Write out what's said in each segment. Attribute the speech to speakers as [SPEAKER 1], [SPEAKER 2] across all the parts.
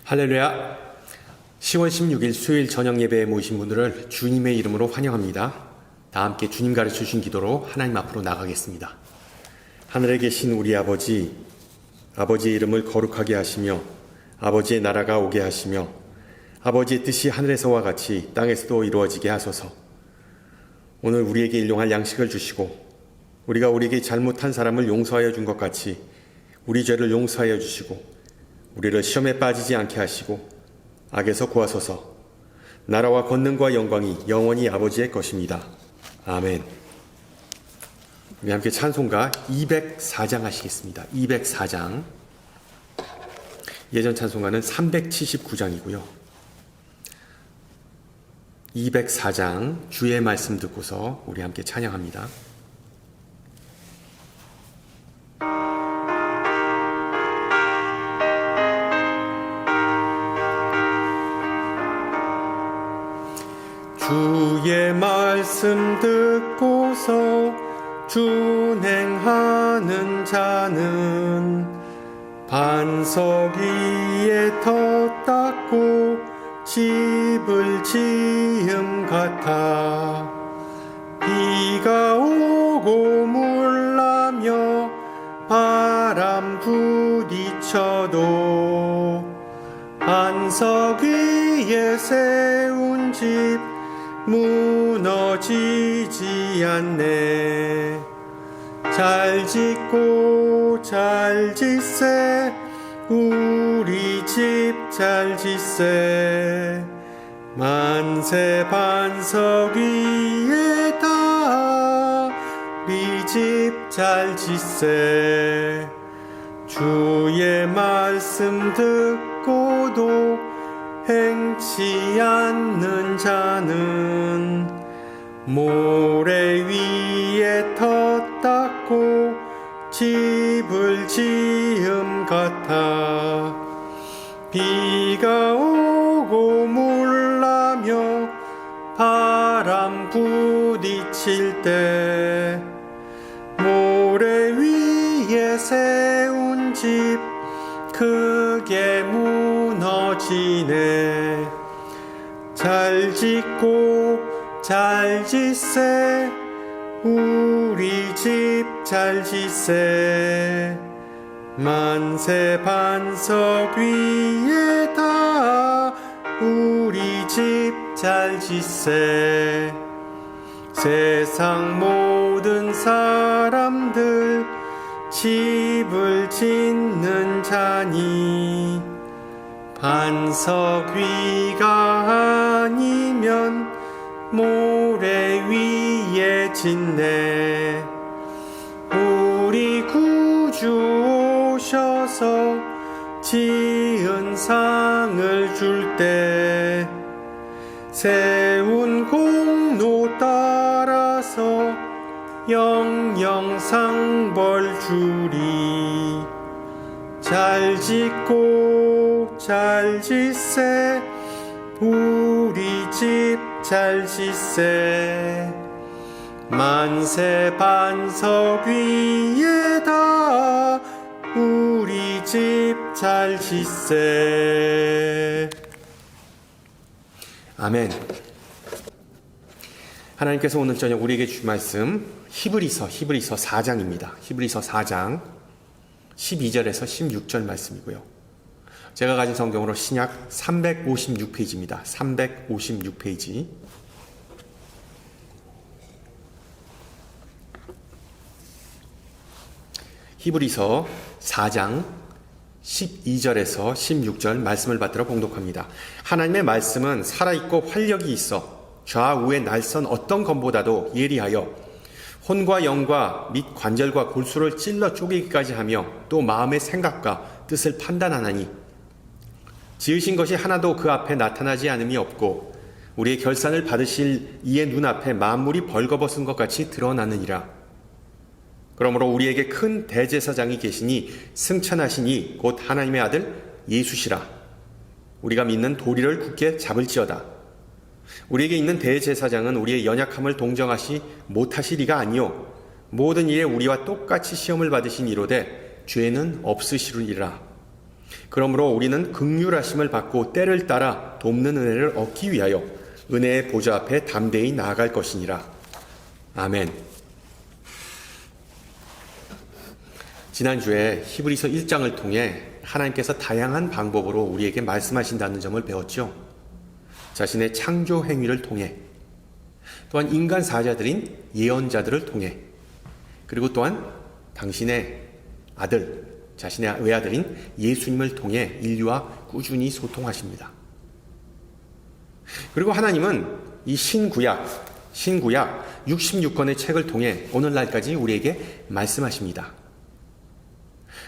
[SPEAKER 1] 할렐루야. 10월 16일 수요일 저녁 예배에 모이신 분들을 주님의 이름으로 환영합니다. 다 함께 주님 가르쳐 주신 기도로 하나님 앞으로 나가겠습니다. 하늘에 계신 우리 아버지, 아버지의 이름을 거룩하게 하시며 아버지의 나라가 오게 하시며 아버지의 뜻이 하늘에서와 같이 땅에서도 이루어지게 하소서. 오늘 우리에게 일용할 양식을 주시고 우리가 우리에게 잘못한 사람을 용서하여 준 것 같이 우리 죄를 용서하여 주시고 우리를 시험에 빠지지 않게 하시고 악에서 구하소서. 나라와 권능과 영광이 영원히 아버지의 것입니다. 아멘. 우리 함께 찬송가 204장 하시겠습니다. 204장. 예전 찬송가는 379장이고요. 204장 주의 말씀 듣고서 우리 함께 찬양합니다. 주의 말씀 듣고서 준행하는 자는 반석 위에 터 닦고 집을 지음 같아. 비가 오고 물나며 바람 부딪혀도 반석 위에 세운 집 무너지지 않네. 잘 짓고 잘 짓세 우리 집 잘 짓세. 만세 반석 위에다 우리 집 잘 짓세. 주의 말씀 듣고도 행치 않는 자는 모래 위에 터 닦고 집을 지음 같아. 비가 오고 물나며 바람 부딪힐 때 모래 위에 세운 집 크게 무너지네. 잘 짓고 잘 짓세 우리 집 잘 짓세. 만세 반석 위에다 우리 집 잘 짓세. 세상 모든 사람들 집을 짓는 자니 반석 위가 아니면 모래 위에 짓네. 우리 구주 오셔서 지은 상을 줄 때 세운 공로 따라서 영영상 벌 주리. 잘 짓고 잘 짓세 우리 집 잘 짓세. 만세 반석 위에다 우리 집 잘 짓세. 아멘. 하나님께서 오늘 저녁 우리에게 주신 말씀 히브리서 4장입니다. 히브리서 4장 12절에서 16절 말씀이고요. 제가 가진 성경으로 신약 356페이지입니다. 356페이지. 히브리서 4장 12절에서 16절 말씀을 받들어 봉독합니다. 하나님의 말씀은 살아있고 활력이 있어 좌우의 날선 어떤 검보다도 예리하여 혼과 영과 및 관절과 골수를 찔러 쪼개기까지 하며 또 마음의 생각과 뜻을 판단하나니 지으신 것이 하나도 그 앞에 나타나지 않음이 없고 우리의 결산을 받으실 이의 눈앞에 만물이 벌거벗은 것 같이 드러나느니라. 그러므로 우리에게 큰 대제사장이 계시니 승천하시니 곧 하나님의 아들 예수시라. 우리가 믿는 도리를 굳게 잡을지어다. 우리에게 있는 대제사장은 우리의 연약함을 동정하시 못하시리가 아니요 모든 일에 우리와 똑같이 시험을 받으신 이로되 죄는 없으시리라. 그러므로 우리는 긍휼하심을 받고 때를 따라 돕는 은혜를 얻기 위하여 은혜의 보좌 앞에 담대히 나아갈 것이니라. 아멘. 지난주에 히브리서 1장을 통해 하나님께서 다양한 방법으로 우리에게 말씀하신다는 점을 배웠죠. 자신의 창조 행위를 통해, 또한 인간 사자들인 예언자들을 통해, 그리고 또한 당신의 아들, 자신의 외아들인 예수님을 통해 인류와 꾸준히 소통하십니다. 그리고 하나님은 이 신구약 66권의 책을 통해 오늘날까지 우리에게 말씀하십니다.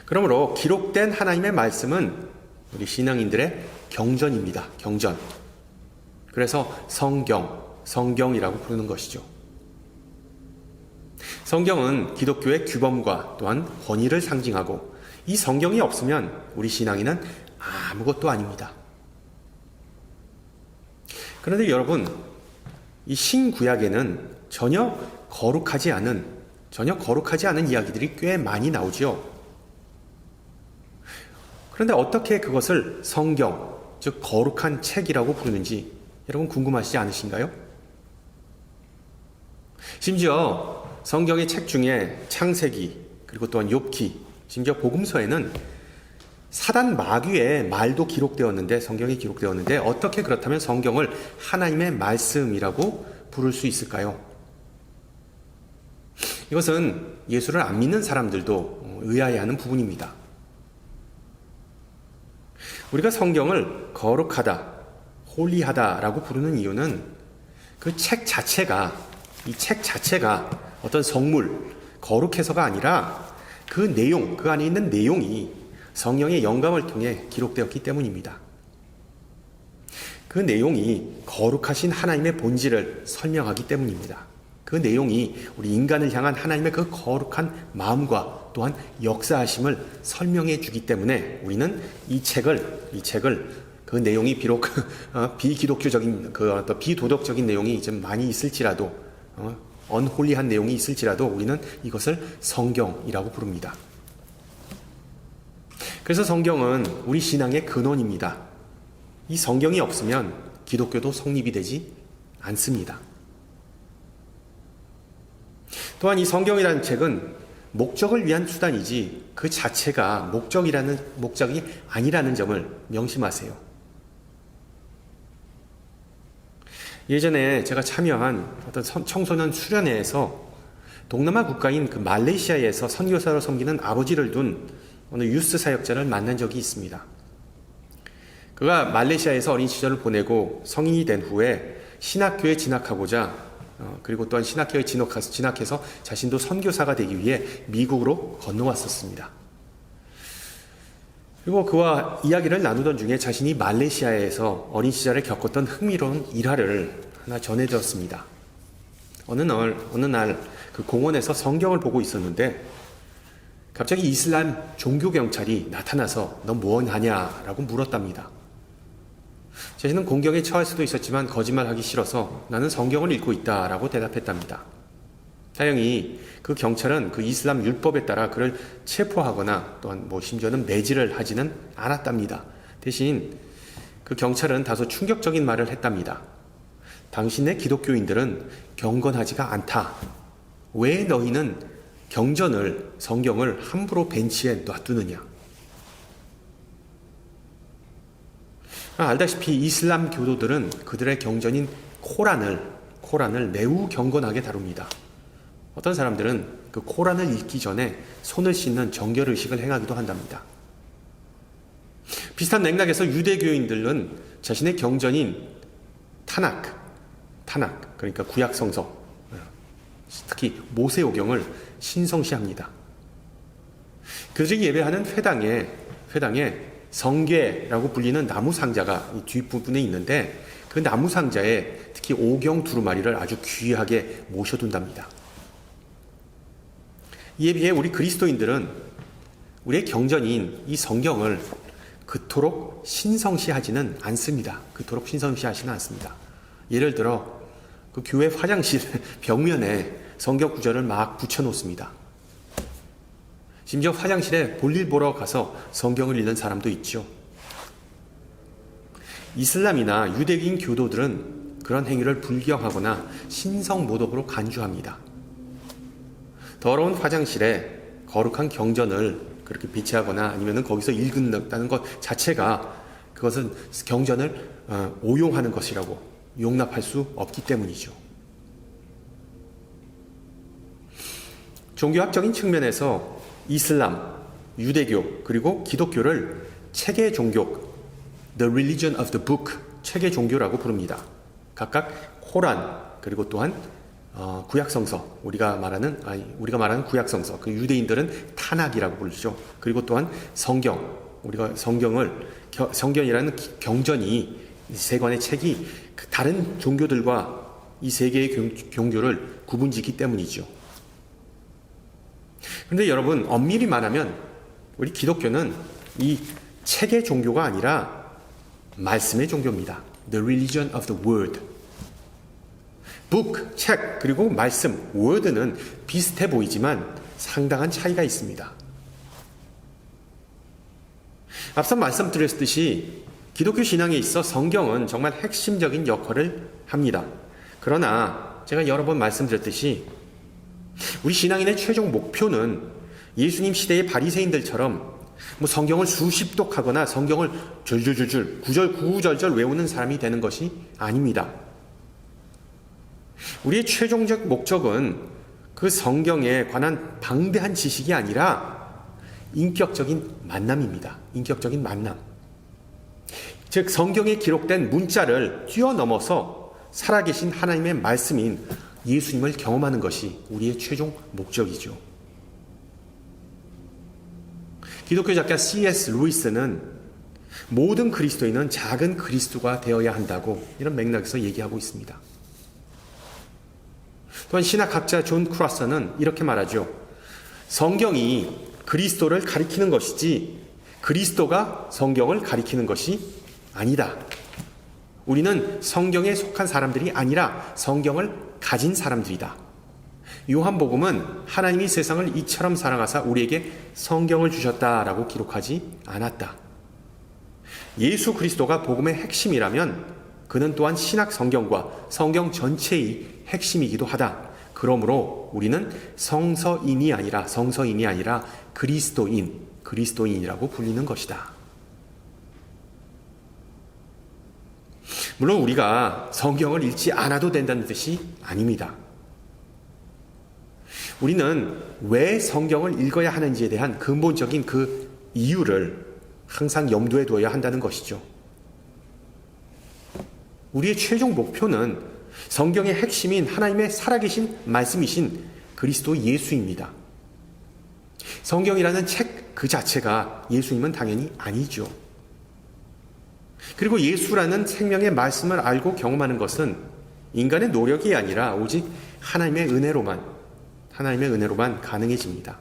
[SPEAKER 1] 그러므로 기록된 하나님의 말씀은 우리 신앙인들의 경전입니다. 경전. 그래서 성경이라고 부르는 것이죠. 성경은 기독교의 규범과 또한 권위를 상징하고, 이 성경이 없으면 우리 신앙인은 아무것도 아닙니다. 그런데 여러분, 이 신구약에는 전혀 거룩하지 않은 이야기들이 꽤 많이 나오지요. 그런데 어떻게 그것을 성경, 즉 거룩한 책이라고 부르는지 여러분 궁금하시지 않으신가요? 심지어 성경의 책 중에 창세기, 그리고 또한 욥기, 심지어 복음서에는 사단 마귀의 말도 기록되었는데, 성경에 기록되었는데, 어떻게 그렇다면 성경을 하나님의 말씀이라고 부를 수 있을까요? 이것은 예수를 안 믿는 사람들도 의아해하는 부분입니다. 우리가 성경을 거룩하다, 홀리하다라고 부르는 이유는 그 책 자체가, 이 책 자체가 어떤 성물, 거룩해서가 아니라 그 내용, 그 안에 있는 내용이 성령의 영감을 통해 기록되었기 때문입니다. 그 내용이 거룩하신 하나님의 본질을 설명하기 때문입니다. 그 내용이 우리 인간을 향한 하나님의 그 거룩한 마음과 또한 역사하심을 설명해 주기 때문에 우리는 이 책을 그 내용이 비록 비기독교적인, 어떤 비도덕적인 내용이 좀 많이 있을지라도, 언홀리한 내용이 있을지라도 우리는 이것을 성경이라고 부릅니다. 그래서 성경은 우리 신앙의 근원입니다. 이 성경이 없으면 기독교도 성립이 되지 않습니다. 또한 이 성경이라는 책은 목적을 위한 수단이지 그 자체가 목적이 아니라는 점을 명심하세요. 예전에 제가 참여한 어떤 청소년 수련회에서 동남아 국가인 그 말레이시아에서 선교사로 섬기는 아버지를 둔 어느 유스 사역자를 만난 적이 있습니다. 그가 말레이시아에서 어린 시절을 보내고 성인이 된 후에 신학교에 진학하고자, 그리고 또한 신학교에 진학해서 자신도 선교사가 되기 위해 미국으로 건너왔었습니다. 그리고 그와 이야기를 나누던 중에 자신이 말레이시아에서 어린 시절에 겪었던 흥미로운 일화를 하나 전해드렸습니다. 어느 날 그 공원에서 성경을 보고 있었는데 갑자기 이슬람 종교 경찰이 나타나서 너 뭐 하냐라고 물었답니다. 자신은 공경에 처할 수도 있었지만 거짓말하기 싫어서 나는 성경을 읽고 있다라고 대답했답니다. 다행히 그 경찰은 그 이슬람 율법에 따라 그를 체포하거나 또한 심지어는 매질을 하지는 않았답니다. 대신 그 경찰은 다소 충격적인 말을 했답니다. 당신의 기독교인들은 경건하지가 않다. 왜 너희는 성경을 함부로 벤치에 놔두느냐? 알다시피 이슬람 교도들은 그들의 경전인 코란을 매우 경건하게 다룹니다. 어떤 사람들은 그 코란을 읽기 전에 손을 씻는 정결의식을 행하기도 한답니다. 비슷한 맥락에서 유대교인들은 자신의 경전인 타낙, 그러니까 구약성서, 특히 모세오경을 신성시합니다. 그들이 예배하는 회당에 성궤라고 불리는 나무 상자가 이 뒷부분에 있는데 그 나무 상자에 특히 오경 두루마리를 아주 귀하게 모셔둔답니다. 이에 비해 우리 그리스도인들은 우리의 경전인 이 성경을 그토록 신성시하지는 않습니다. 예를 들어 그 교회 화장실 벽면에 성경 구절을 막 붙여놓습니다. 심지어 화장실에 볼일 보러 가서 성경을 읽는 사람도 있죠. 이슬람이나 유대인 교도들은 그런 행위를 불경하거나 신성모독으로 간주합니다. 더러운 화장실에 거룩한 경전을 그렇게 비치하거나 아니면 거기서 읽는다는 것 자체가 그것은 경전을 오용하는 것이라고 용납할 수 없기 때문이죠. 종교학적인 측면에서 이슬람, 유대교, 그리고 기독교를 책의 종교, The Religion of the Book, 책의 종교라고 부릅니다. 각각 코란, 그리고 또한 구약성서, 우리가 말하는 구약성서, 그 유대인들은 타낙이라고 부르죠. 그리고 또한 성경, 우리가 성경이라는 경전이 이 세 권의 책이 다른 종교들과 이 세 개의 종교를 구분짓기 때문이죠. 그런데 여러분, 엄밀히 말하면 우리 기독교는 이 책의 종교가 아니라 말씀의 종교입니다. The religion of the word. book, 책, 그리고 말씀, word는 비슷해 보이지만 상당한 차이가 있습니다. 앞서 말씀드렸듯이 기독교 신앙에 있어 성경은 정말 핵심적인 역할을 합니다. 그러나 제가 여러 번 말씀드렸듯이 우리 신앙인의 최종 목표는 예수님 시대의 바리새인들처럼 성경을 수십 독하거나 성경을 줄줄줄줄 구구절절 외우는 사람이 되는 것이 아닙니다. 우리의 최종적 목적은 그 성경에 관한 방대한 지식이 아니라 인격적인 만남입니다. 인격적인 만남. 즉 성경에 기록된 문자를 뛰어넘어서 살아계신 하나님의 말씀인 예수님을 경험하는 것이 우리의 최종 목적이죠. 기독교 작가 C.S. 루이스는 모든 그리스도인은 작은 그리스도가 되어야 한다고 이런 맥락에서 얘기하고 있습니다. 또한 신학학자 존 크라서는 이렇게 말하죠. 성경이 그리스도를 가리키는 것이지 그리스도가 성경을 가리키는 것이 아니다. 우리는 성경에 속한 사람들이 아니라 성경을 가진 사람들이다. 요한복음은 하나님이 세상을 이처럼 사랑하사 우리에게 성경을 주셨다라고 기록하지 않았다. 예수 그리스도가 복음의 핵심이라면 그는 또한 신약 성경과 성경 전체의 핵심이기도 하다. 그러므로 우리는 성서인이 아니라 그리스도인이라고 불리는 것이다. 물론 우리가 성경을 읽지 않아도 된다는 뜻이 아닙니다. 우리는 왜 성경을 읽어야 하는지에 대한 근본적인 그 이유를 항상 염두에 두어야 한다는 것이죠. 우리의 최종 목표는 성경의 핵심인 하나님의 살아계신 말씀이신 그리스도 예수입니다. 성경이라는 책 그 자체가 예수님은 당연히 아니죠. 그리고 예수라는 생명의 말씀을 알고 경험하는 것은 인간의 노력이 아니라 오직 하나님의 은혜로만 가능해집니다.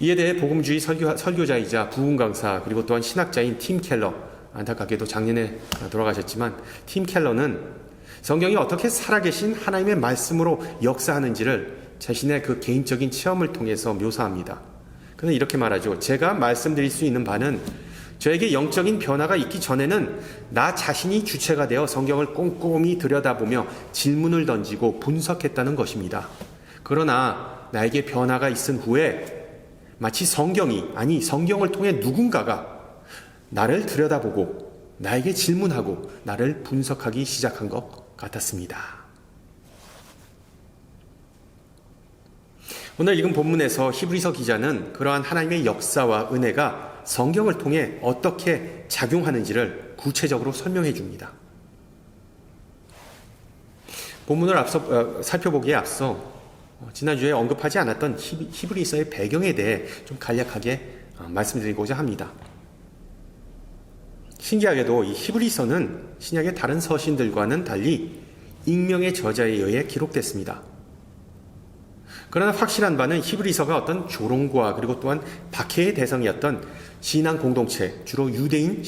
[SPEAKER 1] 이에 대해 복음주의 설교자이자 부흥 강사 그리고 또한 신학자인 팀 켈러, 안타깝게도 작년에 돌아가셨지만 팀 켈러는 성경이 어떻게 살아계신 하나님의 말씀으로 역사하는지를 자신의 그 개인적인 체험을 통해서 묘사합니다. 그는 이렇게 말하죠. 제가 말씀드릴 수 있는 바는 저에게 영적인 변화가 있기 전에는 나 자신이 주체가 되어 성경을 꼼꼼히 들여다보며 질문을 던지고 분석했다는 것입니다. 그러나 나에게 변화가 있은 후에 마치 성경을 통해 누군가가 나를 들여다보고 나에게 질문하고 나를 분석하기 시작한 것 같았습니다. 오늘 읽은 본문에서 히브리서 기자는 그러한 하나님의 역사와 은혜가 성경을 통해 어떻게 작용하는지를 구체적으로 설명해 줍니다. 본문을 살펴보기에 앞서 지난주에 언급하지 않았던 히브리서의 배경에 대해 좀 간략하게 말씀드리고자 합니다. 신기하게도 이 히브리서는 신약의 다른 서신들과는 달리 익명의 저자에 의해 기록됐습니다. 그러나 확실한 바는 히브리서가 어떤 조롱과 그리고 또한 박해의 대상이었던 신앙 공동체, 주로 유대인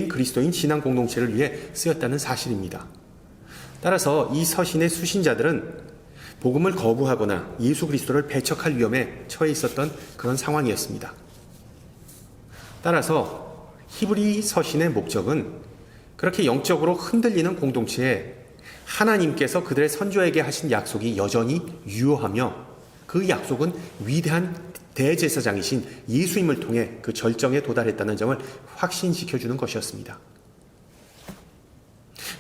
[SPEAKER 1] 그리스도인 신앙 공동체를 위해 쓰였다는 사실입니다. 따라서 이 서신의 수신자들은 복음을 거부하거나 예수 그리스도를 배척할 위험에 처해 있었던 그런 상황이었습니다. 따라서 히브리 서신의 목적은 그렇게 영적으로 흔들리는 공동체에 하나님께서 그들의 선조에게 하신 약속이 여전히 유효하며 그 약속은 위대한 대제사장이신 예수님을 통해 그 절정에 도달했다는 점을 확신시켜주는 것이었습니다.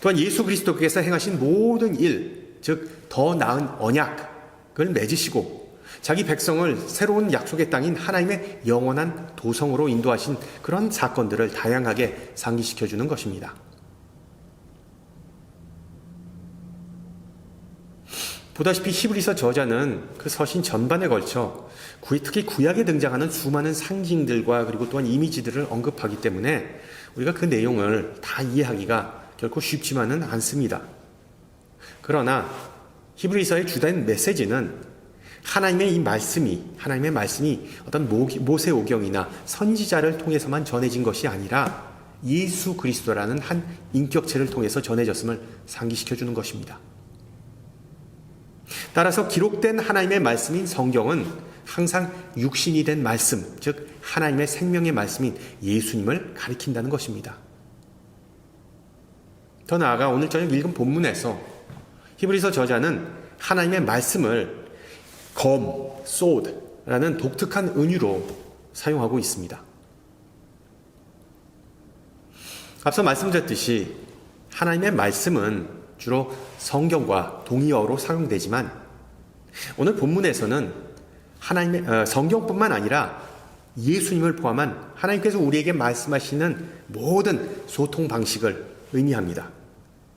[SPEAKER 1] 또한 예수 그리스도께서 행하신 모든 일, 즉 더 나은 언약을 맺으시고 자기 백성을 새로운 약속의 땅인 하나님의 영원한 도성으로 인도하신 그런 사건들을 다양하게 상기시켜주는 것입니다. 보다시피 히브리서 저자는 그 서신 전반에 걸쳐 특히 구약에 등장하는 수많은 상징들과 그리고 또한 이미지들을 언급하기 때문에 우리가 그 내용을 다 이해하기가 결코 쉽지만은 않습니다. 그러나 히브리서의 주된 메시지는 하나님의 말씀이 어떤 모세오경이나 선지자를 통해서만 전해진 것이 아니라 예수 그리스도라는 한 인격체를 통해서 전해졌음을 상기시켜주는 것입니다. 따라서 기록된 하나님의 말씀인 성경은 항상 육신이 된 말씀, 즉 하나님의 생명의 말씀인 예수님을 가리킨다는 것입니다. 더 나아가 오늘 저녁 읽은 본문에서 히브리서 저자는 하나님의 말씀을 sword라는 독특한 은유로 사용하고 있습니다. 앞서 말씀드렸듯이 하나님의 말씀은 주로 성경과 동의어로 사용되지만 오늘 본문에서는 성경뿐만 아니라 예수님을 포함한 하나님께서 우리에게 말씀하시는 모든 소통 방식을 의미합니다.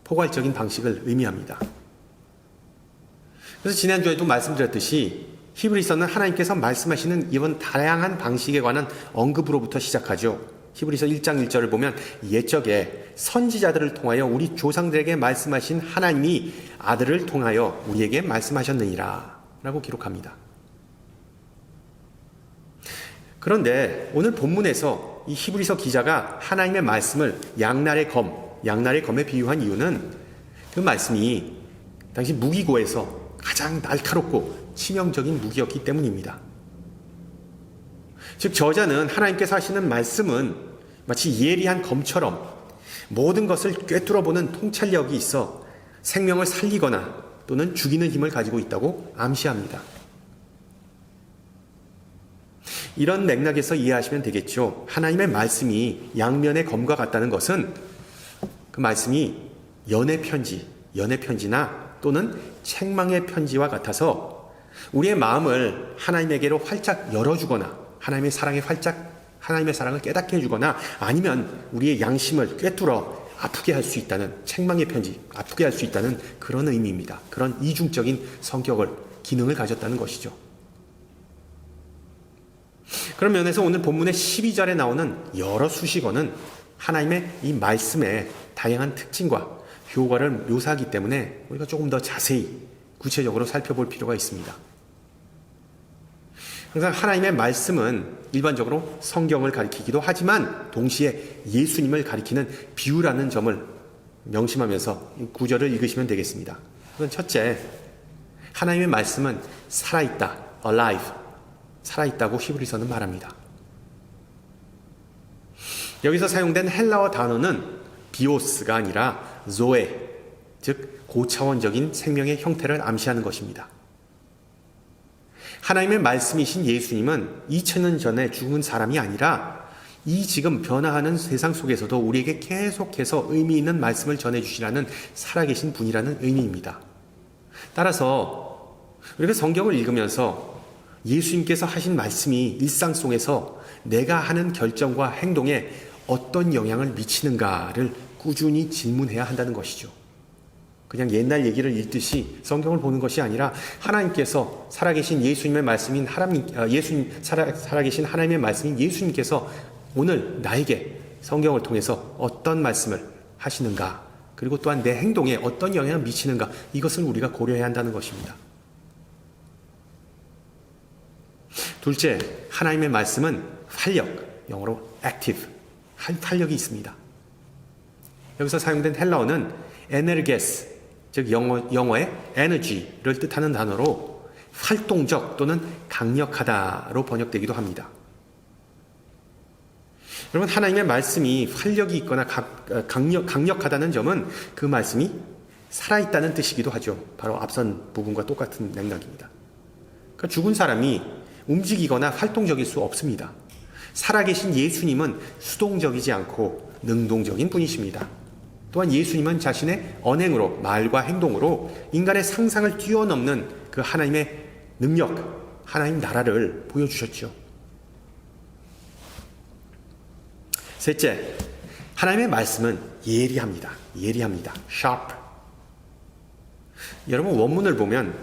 [SPEAKER 1] 포괄적인 방식을 의미합니다. 그래서 지난주에도 말씀드렸듯이 히브리서는 하나님께서 말씀하시는 이런 다양한 방식에 관한 언급으로부터 시작하죠. 히브리서 1장 1절을 보면 옛적에 선지자들을 통하여 우리 조상들에게 말씀하신 하나님이 아들을 통하여 우리에게 말씀하셨느니라 라고 기록합니다. 그런데 오늘 본문에서 이 히브리서 기자가 하나님의 말씀을 양날의 검에 비유한 이유는 그 말씀이 당시 무기고에서 가장 날카롭고 치명적인 무기였기 때문입니다. 즉 저자는 하나님께서 하시는 말씀은 마치 예리한 검처럼 모든 것을 꿰뚫어보는 통찰력이 있어 생명을 살리거나 또는 죽이는 힘을 가지고 있다고 암시합니다. 이런 맥락에서 이해하시면 되겠죠. 하나님의 말씀이 양면의 검과 같다는 것은 그 말씀이 연애 편지나 또는 책망의 편지와 같아서 우리의 마음을 하나님에게로 활짝 열어주거나 하나님의 사랑을 깨닫게 해주거나 아니면 우리의 양심을 꿰뚫어 아프게 할 수 있다는 책망의 편지, 아프게 할 수 있다는 그런 의미입니다. 그런 이중적인 기능을 가졌다는 것이죠. 그런 면에서 오늘 본문의 12절에 나오는 여러 수식어는 하나님의 이 말씀의 다양한 특징과 효과를 묘사하기 때문에 우리가 조금 더 자세히 구체적으로 살펴볼 필요가 있습니다. 항상 하나님의 말씀은 일반적으로 성경을 가리키기도 하지만 동시에 예수님을 가리키는 비유라는 점을 명심하면서 이 구절을 읽으시면 되겠습니다. 우선 첫째, 하나님의 말씀은 살아있다, alive, 살아있다고 히브리서는 말합니다. 여기서 사용된 헬라어 단어는 비오스가 아니라 조에, 즉 고차원적인 생명의 형태를 암시하는 것입니다. 하나님의 말씀이신 예수님은 2000년 전에 죽은 사람이 아니라 이 지금 변화하는 세상 속에서도 우리에게 계속해서 의미 있는 말씀을 전해주시라는 살아계신 분이라는 의미입니다. 따라서 우리가 성경을 읽으면서 예수님께서 하신 말씀이 일상 속에서 내가 하는 결정과 행동에 어떤 영향을 미치는가를 꾸준히 질문해야 한다는 것이죠. 그냥 옛날 얘기를 읽듯이 성경을 보는 것이 아니라 하나님께서 살아계신 예수님의 말씀인 살아계신 하나님의 말씀인 예수님께서 오늘 나에게 성경을 통해서 어떤 말씀을 하시는가, 그리고 또한 내 행동에 어떤 영향을 미치는가, 이것을 우리가 고려해야 한다는 것입니다. 둘째, 하나님의 말씀은 활력, 영어로 active, 활력이 있습니다. 여기서 사용된 헬라어는 에네르게스, 즉 영어의 energy를 뜻하는 단어로 활동적 또는 강력하다로 번역되기도 합니다. 여러분, 하나님의 말씀이 활력이 있거나 강력하다는 점은 그 말씀이 살아있다는 뜻이기도 하죠. 바로 앞선 부분과 똑같은 맥락입니다. 그러니까 죽은 사람이 움직이거나 활동적일 수 없습니다. 살아계신 예수님은 수동적이지 않고 능동적인 분이십니다. 또한 예수님은 자신의 언행으로, 말과 행동으로 인간의 상상을 뛰어넘는 그 하나님의 능력, 하나님 나라를 보여주셨죠. 셋째, 하나님의 말씀은 예리합니다. 예리합니다. sharp. 여러분, 원문을 보면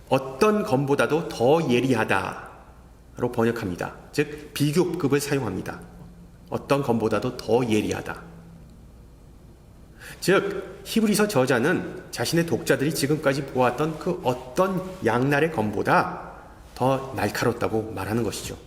[SPEAKER 1] 어떤 검보다도 더 예리하다로 번역합니다. 즉 비교급을 사용합니다. 어떤 검보다도 더 예리하다. 즉 히브리서 저자는 자신의 독자들이 지금까지 보았던 그 어떤 양날의 검보다 더 날카롭다고 말하는 것이죠.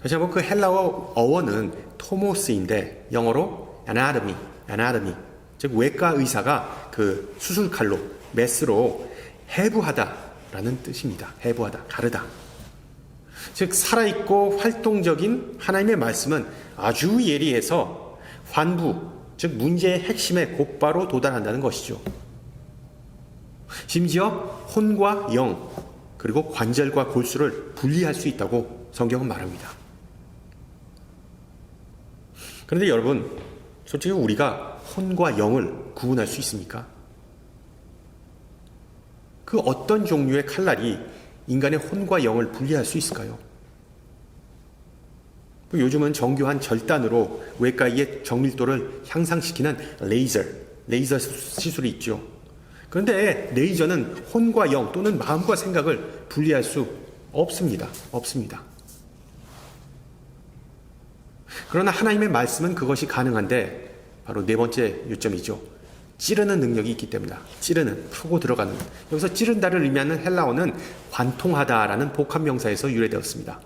[SPEAKER 1] 다시 한번 그 헬라어 어원은 토모스인데 영어로 anatomy, 즉 외과 의사가 그 수술칼로, 메스로 해부하다라는 뜻입니다. 해부하다, 가르다. 즉 살아있고 활동적인 하나님의 말씀은 아주 예리해서 환부, 즉 문제의 핵심에 곧바로 도달한다는 것이죠. 심지어 혼과 영, 그리고 관절과 골수를 분리할 수 있다고 성경은 말합니다. 그런데 여러분, 솔직히 우리가 혼과 영을 구분할 수 있습니까? 그 어떤 종류의 칼날이 인간의 혼과 영을 분리할 수 있을까요? 요즘은 정교한 절단으로 외과의 정밀도를 향상시키는 레이저 시술이 있죠. 그런데 레이저는 혼과 영 또는 마음과 생각을 분리할 수 없습니다. 그러나 하나님의 말씀은 그것이 가능한데 바로 네 번째 요점이죠. 찌르는 능력이 있기 때문이다. 찌르는, 타고 들어가는. 여기서 찌른다를 의미하는 헬라어는 관통하다라는 복합명사에서 유래되었습니다.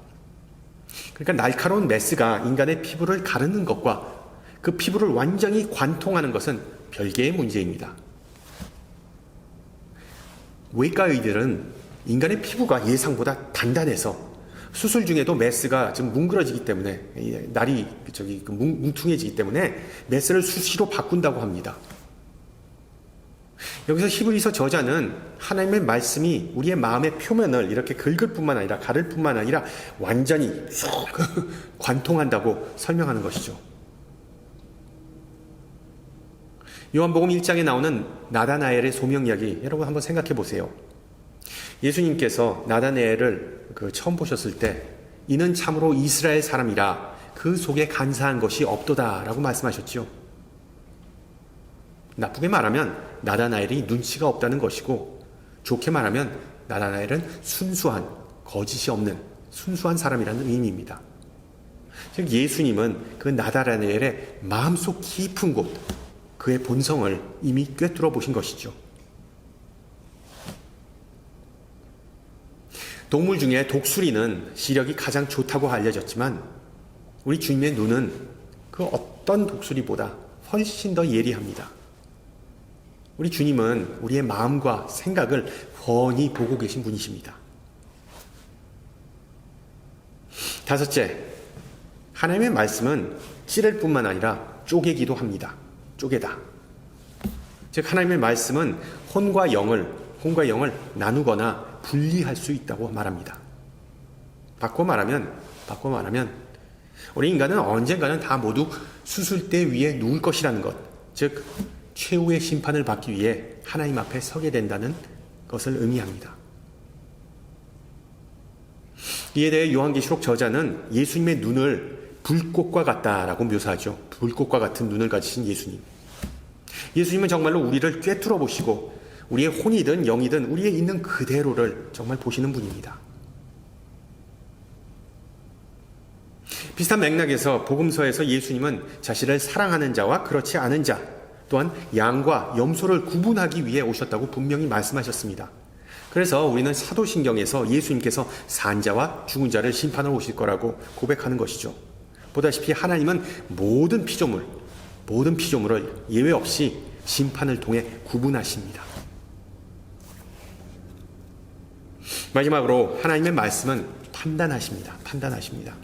[SPEAKER 1] 그러니까 날카로운 메스가 인간의 피부를 가르는 것과 그 피부를 완전히 관통하는 것은 별개의 문제입니다. 외과의들은 인간의 피부가 예상보다 단단해서 수술 중에도 메스가 좀 뭉그러지기 때문에, 날이 뭉퉁해지기 때문에 메스를 수시로 바꾼다고 합니다. 여기서 히브리서 저자는 하나님의 말씀이 우리의 마음의 표면을 이렇게 긁을 뿐만 아니라, 가를 뿐만 아니라 완전히 쏙 관통한다고 설명하는 것이죠. 요한복음 1장에 나오는 나다나엘의 소명 이야기, 여러분 한번 생각해 보세요. 예수님께서 나다나엘을 처음 보셨을 때 이는 참으로 이스라엘 사람이라 그 속에 간사한 것이 없도다 라고 말씀하셨죠. 나쁘게 말하면 나다나엘이 눈치가 없다는 것이고, 좋게 말하면 나다나엘은 순수한, 거짓이 없는 순수한 사람이라는 의미입니다. 즉 예수님은 그 나다나엘의 마음속 깊은 곳, 그의 본성을 이미 꿰뚫어 보신 것이죠. 동물 중에 독수리는 시력이 가장 좋다고 알려졌지만 우리 주님의 눈은 그 어떤 독수리보다 훨씬 더 예리합니다. 우리 주님은 우리의 마음과 생각을 훤히 보고 계신 분이십니다. 다섯째, 하나님의 말씀은 찌를 뿐만 아니라 쪼개기도 합니다. 쪼개다. 즉 하나님의 말씀은 혼과 영을 나누거나 분리할 수 있다고 말합니다. 바꿔 말하면 우리 인간은 언젠가는 다 모두 수술대 위에 누울 것이라는 것, 즉 최후의 심판을 받기 위해 하나님 앞에 서게 된다는 것을 의미합니다. 이에 대해 요한계시록 저자는 예수님의 눈을 불꽃과 같다라고 묘사하죠. 불꽃과 같은 눈을 가지신 예수님. 예수님은 정말로 우리를 꿰뚫어 보시고 우리의 혼이든 영이든 우리에 있는 그대로를 정말 보시는 분입니다. 비슷한 맥락에서 복음서에서 예수님은 자신을 사랑하는 자와 그렇지 않은 자, 또한 양과 염소를 구분하기 위해 오셨다고 분명히 말씀하셨습니다. 그래서 우리는 사도신경에서 예수님께서 산 자와 죽은 자를 심판하러 오실 거라고 고백하는 것이죠. 보다시피 하나님은 모든 피조물, 모든 피조물을 예외 없이 심판을 통해 구분하십니다. 마지막으로 하나님의 말씀은 판단하십니다. 판단하십니다.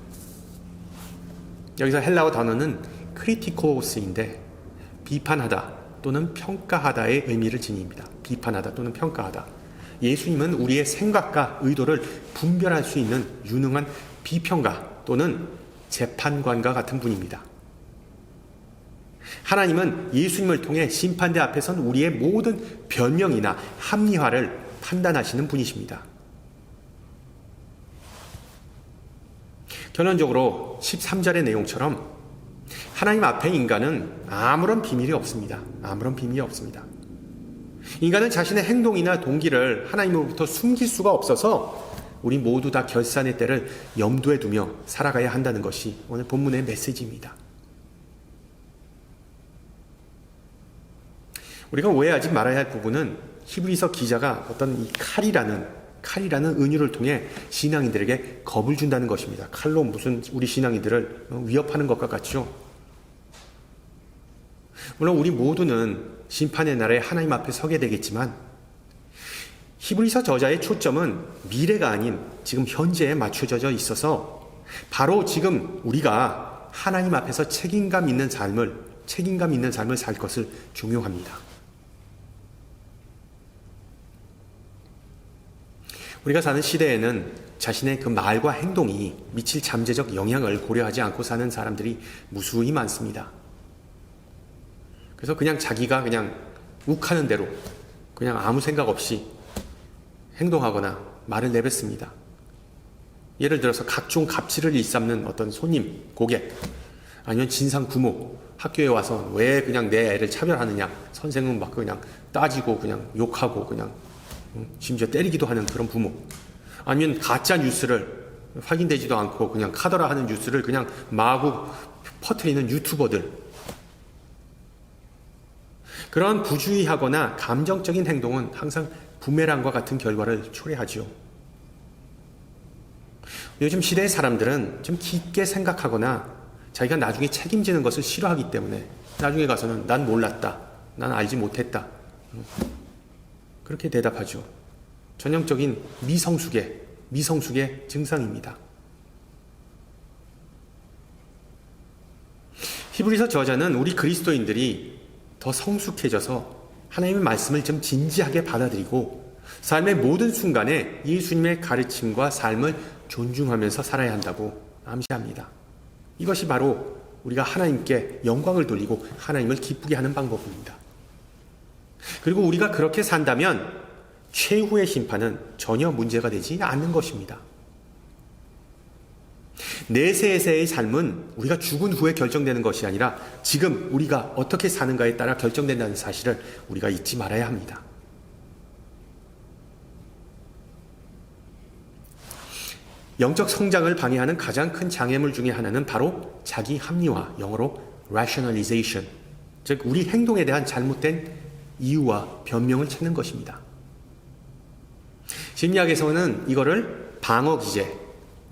[SPEAKER 1] 여기서 헬라어 단어는 크리티코스인데 비판하다 또는 평가하다의 의미를 지닙니다. 비판하다 또는 평가하다. 예수님은 우리의 생각과 의도를 분별할 수 있는 유능한 비평가 또는 재판관과 같은 분입니다. 하나님은 예수님을 통해 심판대 앞에 선 우리의 모든 변명이나 합리화를 판단하시는 분이십니다. 결론적으로 13절의 내용처럼 하나님 앞에 인간은 아무런 비밀이 없습니다. 아무런 비밀이 없습니다. 인간은 자신의 행동이나 동기를 하나님으로부터 숨길 수가 없어서 우리 모두 다 결산의 때를 염두에 두며 살아가야 한다는 것이 오늘 본문의 메시지입니다. 우리가 오해하지 말아야 할 부분은 히브리서 기자가 어떤 이 칼이라는 은유를 통해 신앙인들에게 겁을 준다는 것입니다. 칼로 무슨 우리 신앙인들을 위협하는 것과 같죠. 물론 우리 모두는 심판의 날에 하나님 앞에 서게 되겠지만 히브리서 저자의 초점은 미래가 아닌 지금 현재에 맞춰져 있어서 바로 지금 우리가 하나님 앞에서 책임감 있는 삶을 살 것을 중요합니다. 우리가 사는 시대에는 자신의 그 말과 행동이 미칠 잠재적 영향을 고려하지 않고 사는 사람들이 무수히 많습니다. 그래서 그냥 자기가 그냥 욱하는 대로 그냥 아무 생각 없이 행동하거나 말을 내뱉습니다. 예를 들어서 각종 갑질을 일삼는 어떤 손님, 고객, 아니면 진상 부모, 학교에 와서 왜 그냥 내 애를 차별하느냐, 선생은 막 그냥 따지고 그냥 욕하고 그냥 심지어 때리기도 하는 그런 부모, 아니면 가짜 뉴스를 확인되지도 않고 그냥 카더라 하는 뉴스를 그냥 마구 퍼뜨리는 유튜버들, 그런 부주의하거나 감정적인 행동은 항상 부메랑과 같은 결과를 초래하지요. 요즘 시대의 사람들은 좀 깊게 생각하거나 자기가 나중에 책임지는 것을 싫어하기 때문에 나중에 가서는 난 몰랐다, 난 알지 못했다, 그렇게 대답하죠. 전형적인 미성숙의 증상입니다. 히브리서 저자는 우리 그리스도인들이 더 성숙해져서 하나님의 말씀을 좀 진지하게 받아들이고 삶의 모든 순간에 예수님의 가르침과 삶을 존중하면서 살아야 한다고 암시합니다. 이것이 바로 우리가 하나님께 영광을 돌리고 하나님을 기쁘게 하는 방법입니다. 그리고 우리가 그렇게 산다면 최후의 심판은 전혀 문제가 되지 않는 것입니다. 내세에서의 삶은 우리가 죽은 후에 결정되는 것이 아니라 지금 우리가 어떻게 사는가에 따라 결정된다는 사실을 우리가 잊지 말아야 합니다. 영적 성장을 방해하는 가장 큰 장애물 중에 하나는 바로 자기 합리화, 영어로 rationalization, 즉 우리 행동에 대한 잘못된 이유와 변명을 찾는 것입니다. 심리학에서는 이거를 방어기제,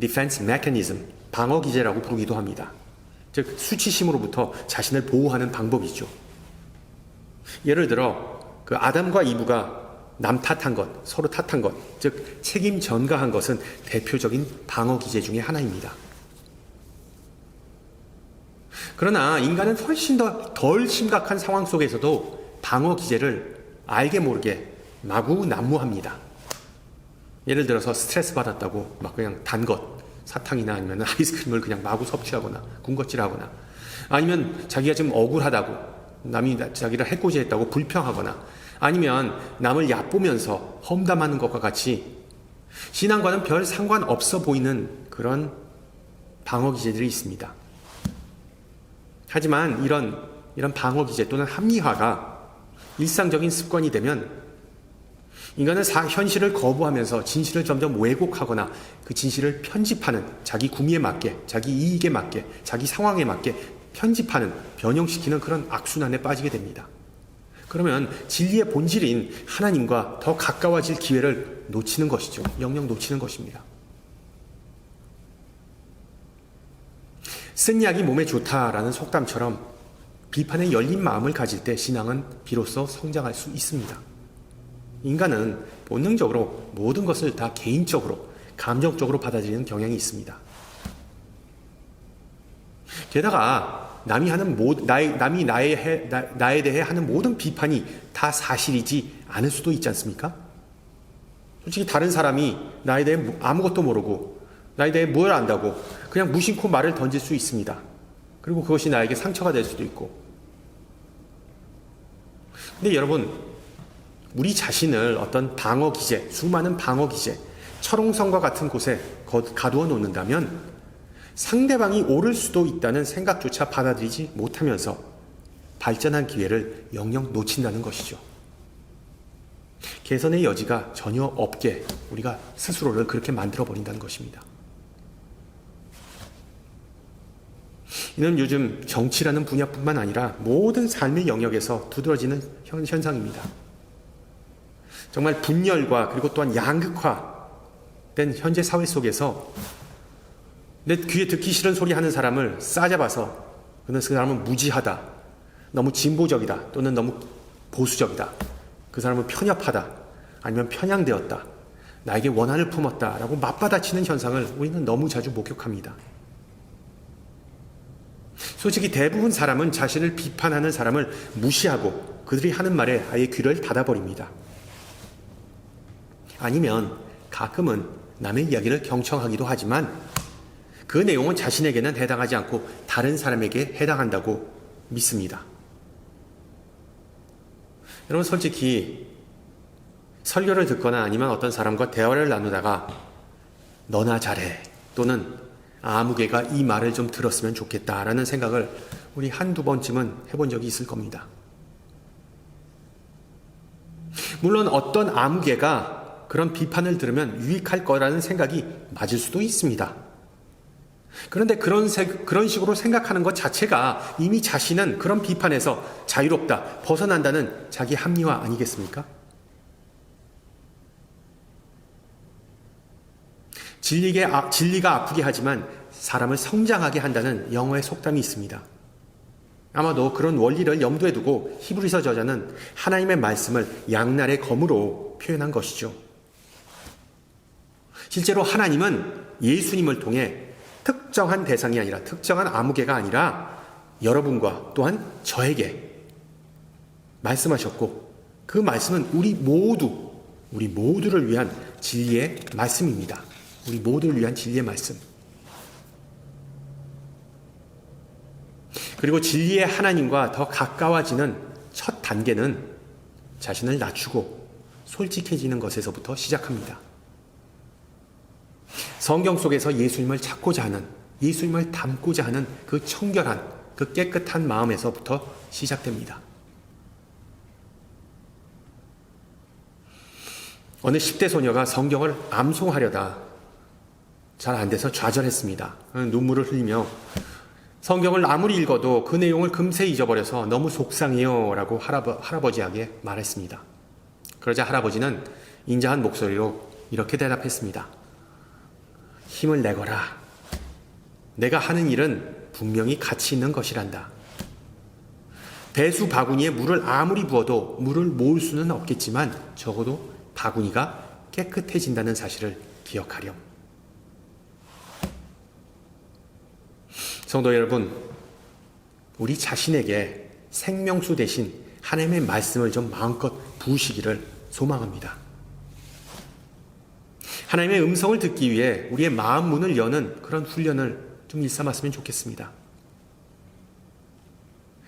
[SPEAKER 1] defense mechanism, 방어기제라고 부르기도 합니다. 즉 수치심으로부터 자신을 보호하는 방법이죠. 예를 들어 그 아담과 이브가 남 탓한 것, 서로 탓한 것, 즉 책임 전가한 것은 대표적인 방어기제 중에 하나입니다. 그러나 인간은 훨씬 덜 심각한 상황 속에서도 방어기제를 알게 모르게 마구 난무합니다. 예를 들어서 스트레스 받았다고 막 그냥 단 것, 사탕이나 아니면 아이스크림을 그냥 마구 섭취하거나 군것질하거나, 아니면 자기가 좀 억울하다고 남이 자기를 해코지했다고 불평하거나, 아니면 남을 얕보면서 험담하는 것과 같이 신앙과는 별 상관없어 보이는 그런 방어기제들이 있습니다. 하지만 이런 방어기제 또는 합리화가 일상적인 습관이 되면 인간은 현실을 거부하면서 진실을 점점 왜곡하거나 그 진실을 편집하는, 자기 구미에 맞게, 자기 이익에 맞게, 자기 상황에 맞게 편집하는, 변형시키는 그런 악순환에 빠지게 됩니다. 그러면 진리의 본질인 하나님과 더 가까워질 기회를 놓치는 것이죠. 영영 놓치는 것입니다. 쓴 약이 몸에 좋다라는 속담처럼 비판에 열린 마음을 가질 때 신앙은 비로소 성장할 수 있습니다. 인간은 본능적으로 모든 것을 다 개인적으로, 감정적으로 받아들이는 경향이 있습니다. 게다가 남이 나에 대해 하는 모든 비판이 다 사실이지 않을 수도 있지 않습니까? 솔직히 다른 사람이 나에 대해 아무것도 모르고 나에 대해 뭘 안다고 그냥 무심코 말을 던질 수 있습니다. 그리고 그것이 나에게 상처가 될 수도 있고. 근데 여러분, 우리 자신을 어떤 방어 기제, 수많은 방어 기제, 철옹성과 같은 곳에 가두어 놓는다면 상대방이 옳을 수도 있다는 생각조차 받아들이지 못하면서 발전한 기회를 영영 놓친다는 것이죠. 개선의 여지가 전혀 없게 우리가 스스로를 그렇게 만들어버린다는 것입니다. 이는 요즘 정치라는 분야뿐만 아니라 모든 삶의 영역에서 두드러지는 현상입니다. 정말 분열과 그리고 또한 양극화된 현재 사회 속에서 내 귀에 듣기 싫은 소리 하는 사람을 싸잡아서 그 사람은 무지하다, 너무 진보적이다, 또는 너무 보수적이다, 그 사람은 편협하다, 아니면 편향되었다, 나에게 원한을 품었다 라고 맞받아치는 현상을 우리는 너무 자주 목격합니다. 솔직히 대부분 사람은 자신을 비판하는 사람을 무시하고 그들이 하는 말에 아예 귀를 닫아버립니다. 아니면 가끔은 남의 이야기를 경청하기도 하지만 그 내용은 자신에게는 해당하지 않고 다른 사람에게 해당한다고 믿습니다. 여러분, 솔직히 설교를 듣거나 아니면 어떤 사람과 대화를 나누다가 너나 잘해, 또는 아무개가 이 말을 좀 들었으면 좋겠다라는 생각을 우리 한두 번쯤은 해본 적이 있을 겁니다. 물론 어떤 아무개가 그런 비판을 들으면 유익할 거라는 생각이 맞을 수도 있습니다. 그런데 그런 식으로 생각하는 것 자체가 이미 자신은 그런 비판에서 자유롭다, 벗어난다는 자기 합리화 아니겠습니까? 진리가 아프게 하지만 사람을 성장하게 한다는 영어의 속담이 있습니다. 아마도 그런 원리를 염두에 두고 히브리서 저자는 하나님의 말씀을 양날의 검으로 표현한 것이죠. 실제로 하나님은 예수님을 통해 특정한 대상이 아니라, 특정한 아무개가 아니라 여러분과 또한 저에게 말씀하셨고, 그 말씀은 우리 모두를 위한 진리의 말씀입니다. 우리 모두를 위한 진리의 말씀. 그리고 진리의 하나님과 더 가까워지는 첫 단계는 자신을 낮추고 솔직해지는 것에서부터 시작합니다. 성경 속에서 예수님을 찾고자 하는, 예수님을 닮고자 하는 그 청결한, 그 깨끗한 마음에서부터 시작됩니다. 어느 10대 소녀가 성경을 암송하려다 잘 안 돼서 좌절했습니다. 눈물을 흘리며 성경을 아무리 읽어도 그 내용을 금세 잊어버려서 너무 속상해요 라고 할아버지에게 말했습니다. 그러자 할아버지는 인자한 목소리로 이렇게 대답했습니다. 힘을 내거라. 내가 하는 일은 분명히 가치 있는 것이란다. 배수 바구니에 물을 아무리 부어도 물을 모을 수는 없겠지만 적어도 바구니가 깨끗해진다는 사실을 기억하렴. 성도 여러분, 우리 자신에게 생명수 대신 하나님의 말씀을 좀 마음껏 부으시기를 소망합니다. 하나님의 음성을 듣기 위해 우리의 마음 문을 여는 그런 훈련을 좀 일삼았으면 좋겠습니다.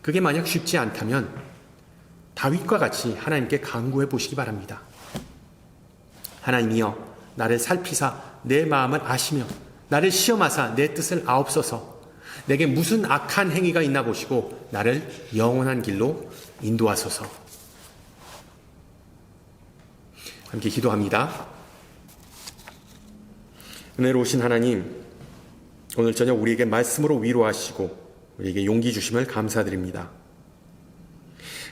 [SPEAKER 1] 그게 만약 쉽지 않다면 다윗과 같이 하나님께 간구해 보시기 바랍니다. 하나님이여, 나를 살피사 내 마음을 아시며 나를 시험하사 내 뜻을 아옵소서. 내게 무슨 악한 행위가 있나 보시고 나를 영원한 길로 인도하소서. 함께 기도합니다. 은혜로우신 하나님, 오늘 저녁 우리에게 말씀으로 위로하시고 우리에게 용기 주심을 감사드립니다.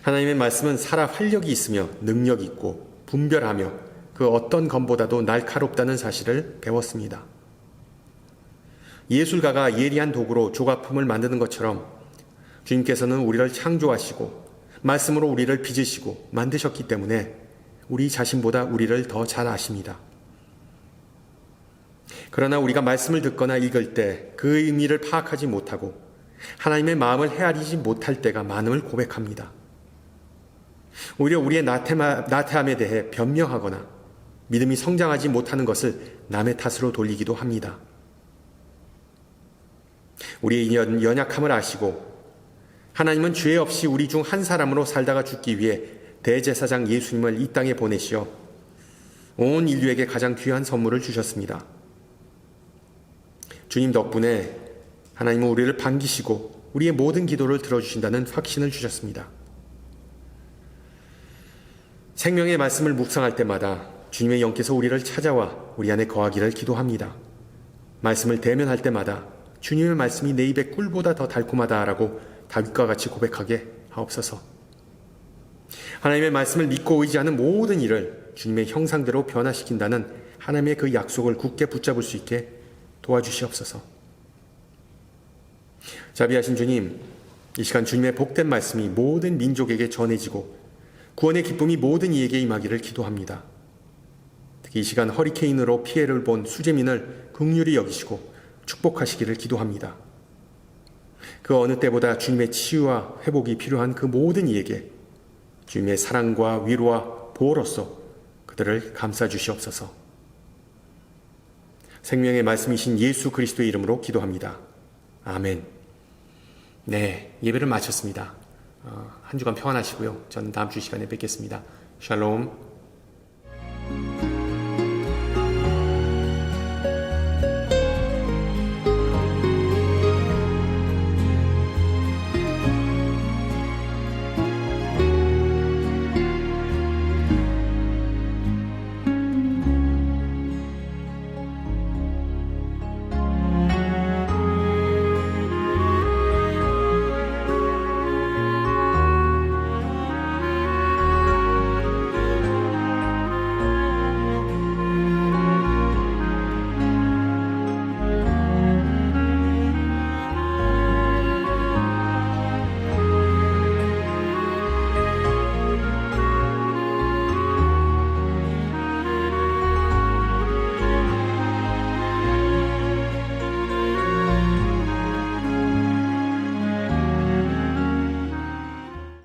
[SPEAKER 1] 하나님의 말씀은 살아 활력이 있으며 능력이 있고 분별하며 그 어떤 검보다도 날카롭다는 사실을 배웠습니다. 예술가가 예리한 도구로 조각품을 만드는 것처럼 주님께서는 우리를 창조하시고 말씀으로 우리를 빚으시고 만드셨기 때문에 우리 자신보다 우리를 더 잘 아십니다. 그러나 우리가 말씀을 듣거나 읽을 때 그 의미를 파악하지 못하고 하나님의 마음을 헤아리지 못할 때가 많음을 고백합니다. 오히려 우리의 나태함에 대해 변명하거나 믿음이 성장하지 못하는 것을 남의 탓으로 돌리기도 합니다. 우리의 연약함을 아시고 하나님은 죄 없이 우리 중 한 사람으로 살다가 죽기 위해 대제사장 예수님을 이 땅에 보내시어 온 인류에게 가장 귀한 선물을 주셨습니다. 주님 덕분에 하나님은 우리를 반기시고 우리의 모든 기도를 들어주신다는 확신을 주셨습니다. 생명의 말씀을 묵상할 때마다 주님의 영께서 우리를 찾아와 우리 안에 거하기를 기도합니다. 말씀을 대면할 때마다 주님의 말씀이 내 입에 꿀보다 더 달콤하다라고 다윗과 같이 고백하게 하옵소서. 하나님의 말씀을 믿고 의지하는 모든 일을 주님의 형상대로 변화시킨다는 하나님의 그 약속을 굳게 붙잡을 수 있게 도와주시옵소서. 자비하신 주님, 이 시간 주님의 복된 말씀이 모든 민족에게 전해지고 구원의 기쁨이 모든 이에게 임하기를 기도합니다. 특히 이 시간 허리케인으로 피해를 본 수재민을 긍휼히 여기시고 축복하시기를 기도합니다. 그 어느 때보다 주님의 치유와 회복이 필요한 그 모든 이에게 주님의 사랑과 위로와 보호로서 그들을 감싸주시옵소서. 생명의 말씀이신 예수 그리스도의 이름으로 기도합니다. 아멘. 네, 예배를 마쳤습니다. 한 주간 평안하시고요. 저는 다음 주 시간에 뵙겠습니다. 샬롬.